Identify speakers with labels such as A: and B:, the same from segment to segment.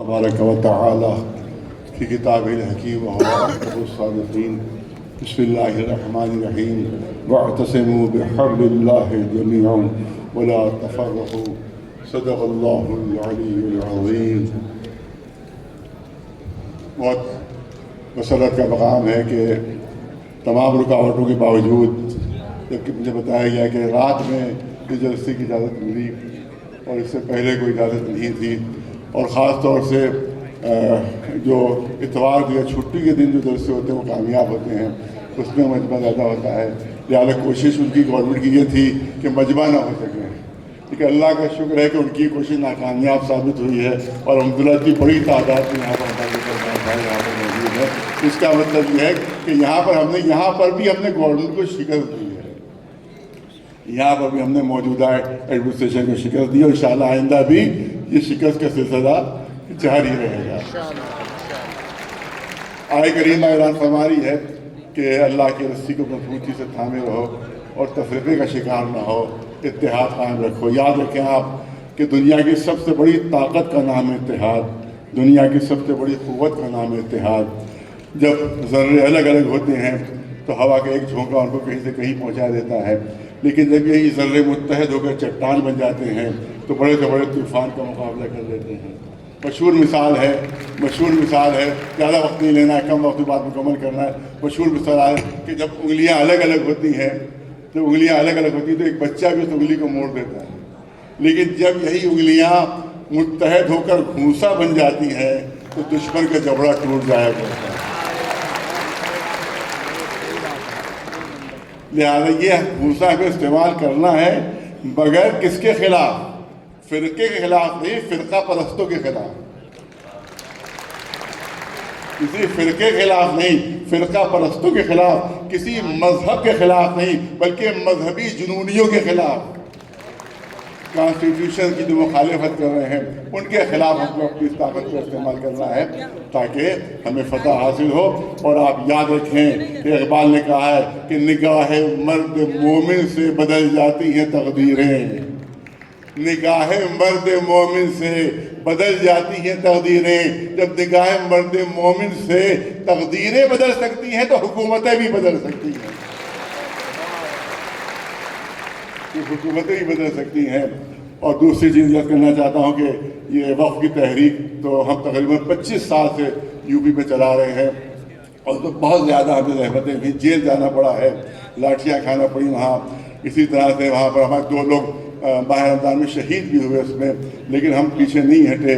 A: تبارک و تعالی کی کتاب الحکیم و اصدق الصادقین. بسم اللہ الرحمن الرحیم. واعتصموا بحبل اللہ جمیعا ولا تفرقوا. صدق اللہ العلی العظیم. بہت مسرت کا مقام ہے کہ تمام رکاوٹوں کے باوجود جبکہ مجھے بتایا گیا کہ رات میں اس جلسے کی اجازت ملی اور اس سے پہلے کوئی اجازت نہیں تھی، اور خاص طور سے جو اتوار یا چھٹی کے دن جو جلسے ہوتے ہیں وہ کامیاب ہوتے ہیں، اس میں مجمع زیادہ ہوتا ہے. لہٰذا کوشش ان کی گورنمنٹ کی یہ تھی کہ مجمع نہ ہو سکے، لیکن اللہ کا شکر ہے کہ ان کی کوشش ناکامیاب ثابت ہوئی ہے اور الحمدللہ کی بڑی تعداد میں یہاں پر موجود ہے. اس کا مطلب یہ ہے کہ یہاں پر بھی ہم نے گورنمنٹ کو شکست دی ہے، یہاں پر بھی ہم نے موجودہ ایڈمنسٹریشن کو شکست دی، اور انشاءاللہ آئندہ بھی یہ شکست کا سلسلہ جاری رہے گا. آئے کریمہ اعلان فرما رہی ہے کہ اللہ کی رسی کو مضبوطی سے تھامے رہو اور تفرقے کا شکار نہ ہو، اتحاد قائم رکھو. یاد رکھیں آپ کہ دنیا کی سب سے بڑی طاقت کا نام ہے اتحاد، دنیا کی سب سے بڑی قوت کا نام ہے اتحاد. جب ذرے الگ الگ ہوتے ہیں تو ہوا کا ایک جھونکا ان کو کہیں سے کہیں پہنچا دیتا ہے، لیکن جب یہی ذرے متحد ہو کر چٹان بن جاتے ہیں تو بڑے سے بڑے طوفان کا مقابلہ کر لیتے ہیں. مشہور مثال ہے، زیادہ وقت نہیں لینا ہے، کم وقت بعد مکمل کرنا ہے. مشہور مثال ہے کہ جب انگلیاں الگ الگ ہوتی ہیں تو ایک بچہ بھی اس انگلی کو موڑ دیتا ہے، لیکن جب یہی انگلیاں متحد ہو کر گھونسا بن جاتی ہیں تو دشمن کا جبڑا ٹوٹ جایا کرتا ہے. لہٰذا یہ گھونسا ہمیں استعمال کرنا ہے، مگر کس کے خلاف؟ فرقے کے خلاف نہیں، فرقہ پرستوں کے خلاف. کسی فرقے کے خلاف نہیں، فرقہ پرستوں کے خلاف، کسی مذہب کے خلاف نہیں، بلکہ مذہبی جنونیوں کے خلاف. کانسٹیٹیوشن کی جو مخالفت کر رہے ہیں ان کے خلاف ہم کو اپنی طاقت کو استعمال کرنا ہے تاکہ ہمیں فتح حاصل ہو. اور آپ یاد رکھیں کہ اقبال نے کہا ہے کہ نگاہ مرد مومن سے بدل جاتی ہیں تقدیریں، نگاہ مرد مومن سے بدل جاتی ہیں تقدیریں. جب نگاہ مرد مومن سے تقدیریں بدل سکتی ہیں تو حکومتیں بھی بدل سکتی ہیں، بدل سکتی ہیں. اور دوسری چیز یہ کہنا چاہتا ہوں کہ یہ وقف کی تحریک تو ہم تقریباً 25 سال سے یو پی میں چلا رہے ہیں، اور تو بہت زیادہ ہمیں زحمتیں بھی، جیل جانا پڑا ہے، لاٹھیاں کھانا پڑی وہاں. اسی طرح سے وہاں پر ہمارے 2 لوگ ماہ رمضان میں شہید بھی ہوئے اس میں، لیکن ہم پیچھے نہیں ہٹے.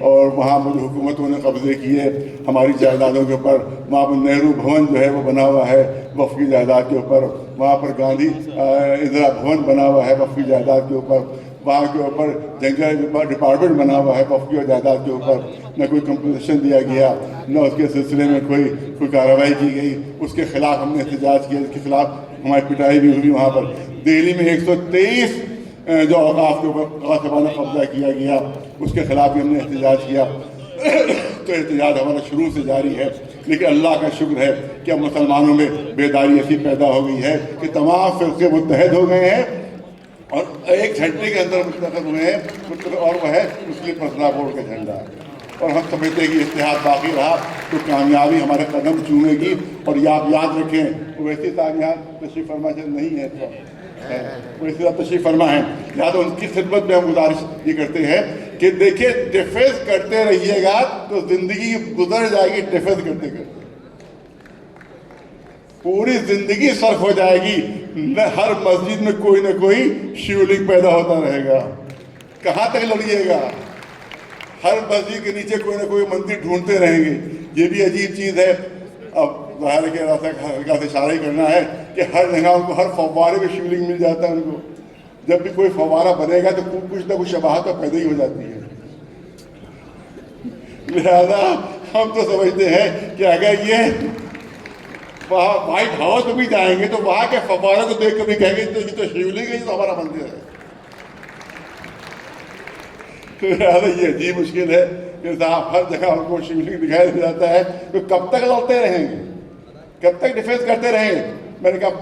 A: اور وہاں پر جو حکومتوں نے قبضے کیے ہماری جائیدادوں کے اوپر، وہاں پر نہرو بھون جو ہے وہ بنا ہوا ہے وقف کی جائیداد کے اوپر، وہاں پر گاندھی اندرا بھون بنا ہوا ہے وقف کی جائیداد کے اوپر، وہاں کے اوپر جنگل ڈپارٹمنٹ بنا ہوا ہے وقف کی جائیداد کے اوپر. نہ کوئی کمپنسیشن دیا گیا، نہ اس کے سلسلے میں کوئی کارروائی کی گئی. اس کے خلاف ہم نے احتجاج کیا، اس کے خلاف ہماری پٹائی بھی ہوئی. وہاں پر دہلی میں 123 جو اوقاف کے اوپر غاصبانہ قبضہ کیا گیا، اس کے خلاف بھی ہم نے احتجاج کیا. تو احتجاج ہمارا شروع سے جاری ہے، لیکن اللہ کا شکر ہے کہ اب مسلمانوں میں بیداری ایسی پیدا ہو گئی ہے کہ تمام فرقے متحد ہو گئے ہیں اور ایک جھنڈے کے اندر متحد ہوئے ہیں، اور وہ ہے مسلم پرسنل بورڈ کا جھنڈا. اور ہم سمجھتے ہیں کہ اتحاد باقی رہا تو کامیابی ہمارے قدم چومے گی. اور یہ آپ یاد رکھیں ویسی کامیاب تشریف فرما نہیں ہے تو ویسی تشریف فرما ہے، لہٰذا ان کی خدمت میں ہم گزارش یہ کرتے ہیں کہ دیکھیں ڈیفینس کرتے رہیے گا تو زندگی گزر جائے گی. ڈیفینس کرتے کرتے پوری زندگی صرف ہو جائے گی. ہر مسجد میں کوئی نہ کوئی شیولنگ پیدا ہوتا رہے گا. کہاں تک لڑیے گا؟ ہر مسجد کے نیچے کوئی نہ کوئی مندر ڈھونڈتے رہیں گے. یہ بھی عجیب چیز ہے. اب ظاہر ہے کہ ہلکا سے اشارہ ہی کرنا ہے کہ ہر جگہ ان کو ہر فوارے میں شیولنگ مل جاتا ہے. ان کو جب بھی کوئی فوارہ بنے گا تو کچھ نہ کچھ شباہت تو پیدا ہی ہو جاتی ہے. لہذا ہم تو سمجھتے ہیں کہ اگر یہ وہاں وائٹ ہاؤس میں بھی جائیں گے تو وہاں کے فواروں کو دیکھ کر بھی کہیں گے یہ تو شیولنگ ہے، یہ تو ہمارا مندر ہے. لہٰذا یہ عجیب مشکل ہے کہ صاحب ہر جگہ ان کو شیولنگ دکھائی دے جاتا ہے. تو کب تک لڑتے رہیں گے؟ کب تک ڈیفینس کرتے رہیں گے؟ میں نے کہا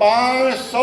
A: 500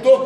A: 2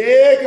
A: 1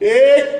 A: 1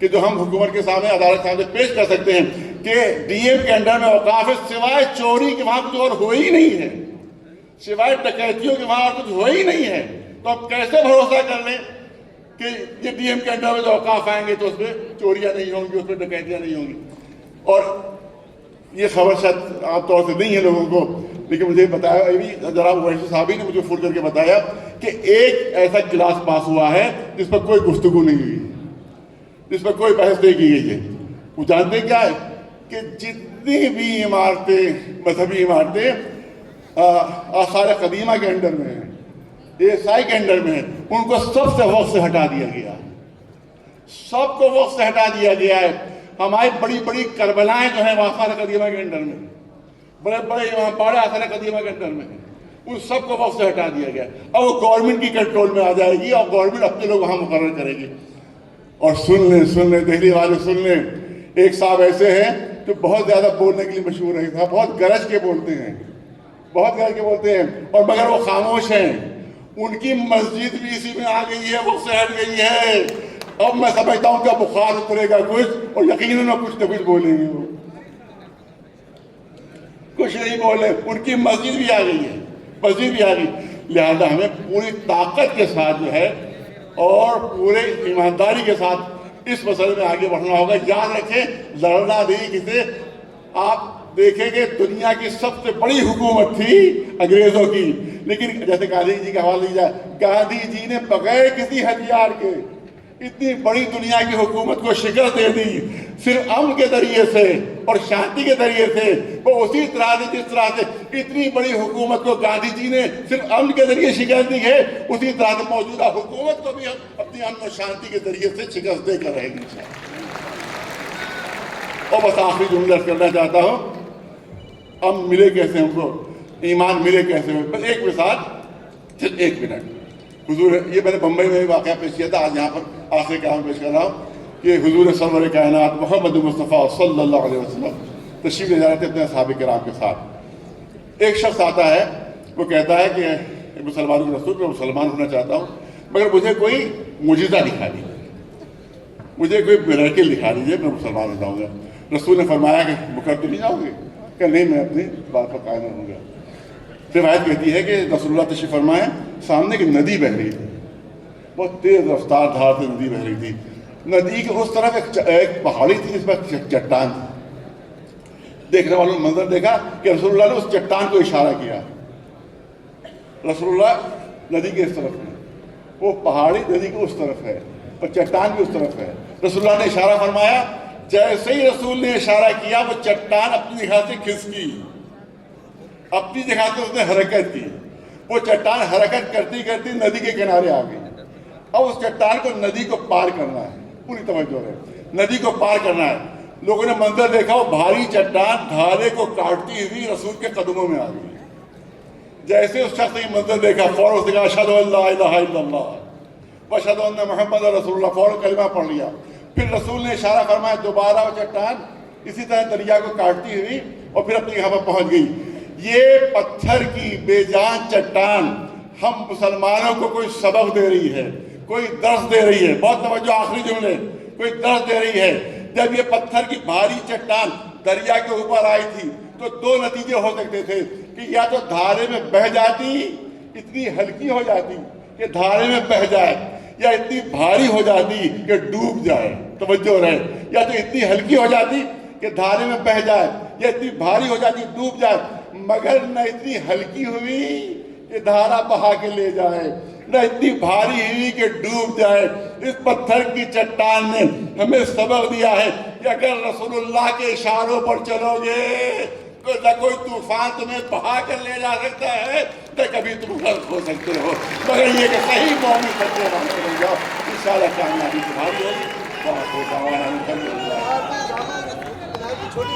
A: کہ جو ہم حکومت کے سامنے عدالت کے سامنے پیش کر سکتے ہیں کہ ڈی ایم کے انڈر میں اوقاف ہے، سوائے چوری کے وہاں کچھ اور ہو ہی نہیں ہے، سوائے ڈکیتیوں کے وہاں اور کچھ ہو ہی نہیں ہے، تو اب کیسے بھروسہ کر لیں کہ یہ ڈی ایم کے انڈر میں جو اوقاف آئیں گے تو اس میں چوریاں نہیں ہوں گی، اس میں ڈکیتیاں نہیں ہوں گی؟ اور یہ خبر شاید عام طور سے نہیں ہے لوگوں کو، لیکن مجھے بتایا ابھی جناب ویسی صاحب نے مجھے فون کر کے بتایا کہ ایک ایسا کلاس پاس ہوا ہے جس پر کوئی گفتگو نہیں ہوئی، جس پر کوئی بحث نہیں کی گئی ہے۔ وہ جانتے کیا ہے کہ جتنی بھی عمارتیں، مذہبی عمارتیں آثار قدیمہ کے انڈر میں ہیں، عیسائی کے انڈر میں ہیں، ان کو سب سے وقت سے ہٹا دیا گیا، سب کو وقت سے ہٹا دیا گیا ہے۔ ہماری بڑی بڑی کربلائیں جو ہیں وہ آثار قدیمہ کے انڈر میں، بڑے بڑے باڑے آثار قدیمہ کے انڈر میں ہیں، ان سب کو وقت سے ہٹا دیا گیا۔ اب وہ گورنمنٹ کی کنٹرول میں آ جائے گی اور گورنمنٹ اپنے لوگ وہاں مقرر کرے گی۔ اور سن لیں دہلی والے سن لیں، ایک صاحب ایسے ہیں جو بہت زیادہ بولنے کے لیے مشہور ہیں، بہت گرج کے بولتے ہیں، بہت گرج کے بولتے ہیں، اور مگر وہ خاموش ہیں۔ ان کی مسجد بھی اسی میں آ گئی ہے، وقت سے ہٹ گئی ہے۔ اب میں سمجھتا ہوں کہ بخار اترے گا کچھ، اور یقیناً کچھ نہ کچھ بولیں گے، وہ کچھ نہیں بولے، ان کی مسجد بھی آ گئی ہے، مسجد بھی آ گئی۔ لہذا ہمیں پوری طاقت کے ساتھ جو ہے اور پورے ایمانداری کے ساتھ اس مسئلے میں آگے بڑھنا ہوگا۔ یاد رکھیں، لڑنا نہیں کسے۔ آپ دیکھیں گے دنیا کی سب سے بڑی حکومت تھی انگریزوں کی، لیکن جیسے گاندھی جی کا حوالہ دیا جائے، گاندھی جی نے بغیر کسی ہتھیار کے اتنی بڑی دنیا کی حکومت کو شکست دے دی، صرف امن کے ذریعے سے اور شانتی کے ذریعے سے۔ وہ اسی طرح سے جس طرح سے اتنی بڑی حکومت کو گاندھی جی نے صرف امن کے ذریعے شکست دی ہے، اسی طرح سے موجودہ حکومت کو بھی ہم اپنی امن و شانتی کے ذریعے سے شکست دے کر رہے گی۔ اور بس آخری جملہ کرنا چاہتا ہوں، امن ملے کیسے ہم کو، ایمان ملے کیسے ہم؟ بس ایک مثال، صرف ایک منٹ۔ حضور، یہ میں نے بمبئی میں بھی واقعہ پیش کیا تھا، آج یہاں پر آخری کلام پیش کر رہا ہوں کہ حضور سرور کائنات محمد مصطفیٰ صلی اللہ علیہ وسلم تشریف لے جا رہے تھے اپنے اصحاب کرام کے ساتھ۔ ایک شخص آتا ہے، وہ کہتا ہے کہ مسلمانوں کے رسول، میں مسلمان ہونا چاہتا ہوں، مگر مجھے کوئی معجزہ دکھا دیجیے، مجھے کوئی میریکل دکھا دیجیے، میں مسلمان ہو جاؤں گا۔ رسول نے فرمایا کہ مکر تو نہیں جاؤ گے؟ کہ نہیں، میں اپنی بات پر قائم رہوں گا۔ روایت کہتی ہے کہ رسول اللہ تشریف فرمائے، سامنے ایک ندی بہہ رہی تھی، بہت تیز رفتار دھار سے ندی بہہ رہی تھی۔ ندی کے اس طرف ایک پہاڑی تھی جس پر چٹان تھی۔ دیکھنے والوں نے منظر دیکھا کہ رسول اللہ نے اس چٹان کو اشارہ کیا۔ رسول اللہ ندی کے اس طرف ہے، وہ پہاڑی ندی کے اس طرف ہے، اور چٹان بھی اس طرف ہے۔ رسول اللہ نے اشارہ فرمایا، جیسے ہی رسول نے اشارہ کیا وہ چٹان اپنی جگہ سے کھسکی، اپنی جگہ سے اس نے حرکت کی۔ وہ چٹان حرکت کرتی کرتی ندی کے کنارے آ گئی۔ اب اس چٹان کو ندی کو پار کرنا ہے، پوری توجہ رہے، ندی کو پار کرنا ہے۔ لوگوں نے منظر دیکھا، وہ بھاری چٹان دھارے کو کاٹتی ہوئی رسول کے قدموں میں آ گئی۔ جیسے اس شخص نے یہ منظر دیکھا، فوراً اس نے کہا اشہد ان لا الہ الا اللہ واشہد ان محمد رسول اللہ، فوراً کلمہ پڑھ لیا۔ پھر رسول نے اشارہ فرمایا، دوبارہ وہ چٹان اسی طرح دریا کو کاٹتی ہوئی اور پھر اپنی جگہ پر پہنچ گئی۔ یہ پتھر کی بے جان چٹان ہم مسلمانوں کو کوئی سبق دے رہی ہے، کوئی درس دے رہی ہے۔ بہت توجہ، آخری جملے، کوئی درس دے رہی ہے۔ جب یہ پتھر کی بھاری چٹان دریا کے اوپر آئی تھی تو دو نتیجے ہو سکتے تھے کہ یا تو دھارے میں بہہ جاتی، اتنی ہلکی ہو جاتی کہ دھارے میں بہہ جائے، یا اتنی بھاری ہو جاتی کہ ڈوب جائے۔ توجہ رہے، یا تو اتنی ہلکی ہو جاتی کہ دھارے میں بہہ جائے، یا اتنی بھاری ہو جاتی ڈوب جائے، مگر نہ اتنی ہلکی ہوئی کہ دھارا بہا کے لے جائے، نہ اتنی بھاری ہوئی کہ ڈوب جائے۔ اس پتھر کی چٹان نے ہمیں سبق دیا ہے کہ اگر رسول اللہ کے اشاروں پر چلو گے تو نہ کوئی طوفان تمہیں بہا کر لے جا سکتا ہے، نہ کبھی تم غرق ہو سکتے ہو، مگر یہ کہ صحیح مومن سچے بن کر رہ جاؤ، انشاءاللہ کامیابی تمہاری ہوگی۔ بہت